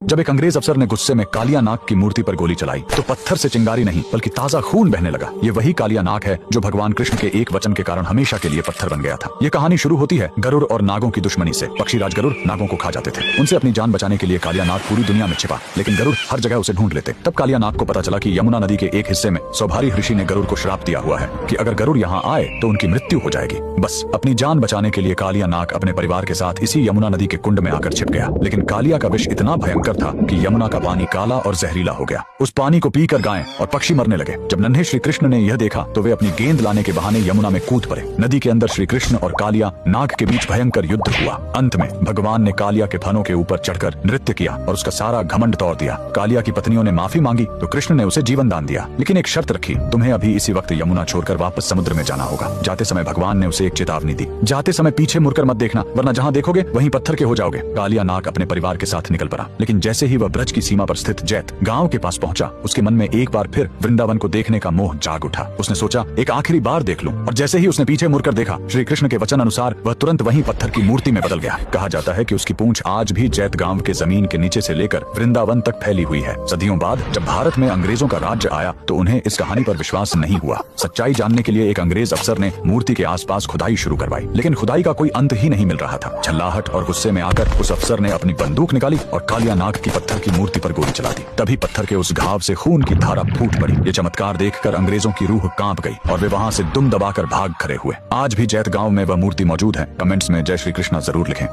जब एक अंग्रेज अफसर ने गुस्से में कालिया नाग की मूर्ति पर गोली चलाई तो पत्थर से चिंगारी नहीं बल्कि ताजा खून बहने लगा। ये वही कालिया नाग है जो भगवान कृष्ण के एक वचन के कारण हमेशा के लिए पत्थर बन गया था। ये कहानी शुरू होती है गरुड़ और नागों की दुश्मनी से। पक्षीराज गरुड़ नागों को खा जाते थे। उनसे अपनी जान बचाने के लिए कालिया नाग पूरी दुनिया में छिपा, लेकिन गरुड़ हर जगह उसे ढूंढ लेते। तब कालिया नाग को पता चला कि यमुना नदी के एक हिस्से में सौभारी ऋषि ने गरुड़ को श्राप दिया हुआ है कि अगर गरुड़ यहाँ आए तो उनकी मृत्यु हो जाएगी। बस अपनी जान बचाने के लिए कालिया नाग अपने परिवार के साथ इसी यमुना नदी के कुंड में आकर छिप गया। लेकिन कालिया का विष इतना भयंकर था कि यमुना का पानी काला और जहरीला हो गया। उस पानी को पीकर गायें और पक्षी मरने लगे। जब नन्हे श्री कृष्ण ने यह देखा तो वे अपनी गेंद लाने के बहाने यमुना में कूद पड़े। नदी के अंदर श्री कृष्ण और कालिया नाग के बीच भयंकर युद्ध हुआ। अंत में भगवान ने कालिया के फनों के ऊपर चढ़कर नृत्य किया और उसका सारा घमंड तोड़ दिया। कालिया की पत्नियों ने माफी मांगी तो कृष्ण ने उसे जीवन दान दिया, लेकिन एक शर्त रखी, तुम्हें अभी इसी वक्त यमुना छोड़कर वापस समुद्र में जाना होगा। जाते समय भगवान ने उसे एक चेतावनी दी, जाते समय पीछे मुड़कर मत देखना, वरना जहाँ देखोगे वहीं पत्थर के हो जाओगे। कालिया नाग अपने परिवार के साथ निकल पड़ा, लेकिन जैसे ही वह ब्रज की सीमा पर स्थित जैत गांव के पास पहुंचा, उसके मन में एक बार फिर वृंदावन को देखने का मोह जाग उठा। उसने सोचा एक आखिरी बार देख लूं, और जैसे ही उसने पीछे मुड़कर देखा, श्री कृष्ण के वचन अनुसार वह तुरंत वहीं पत्थर की मूर्ति में बदल गया। कहा जाता है कि उसकी पूंछ आज भी जैत गांव के जमीन के नीचे से लेकर वृंदावन तक फैली हुई है। सदियों बाद जब भारत में अंग्रेजों का राज्य आया तो उन्हें इस कहानी पर विश्वास नहीं हुआ। सच्चाई जानने के लिए एक अंग्रेज अफसर ने मूर्ति के आसपास खुदाई शुरू करवाई, लेकिन खुदाई का कोई अंत ही नहीं मिल रहा था। झल्लाहट और गुस्से में आकर उस अफसर ने अपनी बंदूक निकाली और कालिया नाग की पत्थर की मूर्ति पर गोली चला दी। तभी पत्थर के उस घाव से खून की धारा फूट पड़ी। ये चमत्कार देखकर अंग्रेजों की रूह कांप गई और वे वहां से दुम दबाकर भाग खड़े हुए। आज भी जैत गांव में वह मूर्ति मौजूद है। कमेंट्स में जय श्री कृष्णा जरूर लिखें।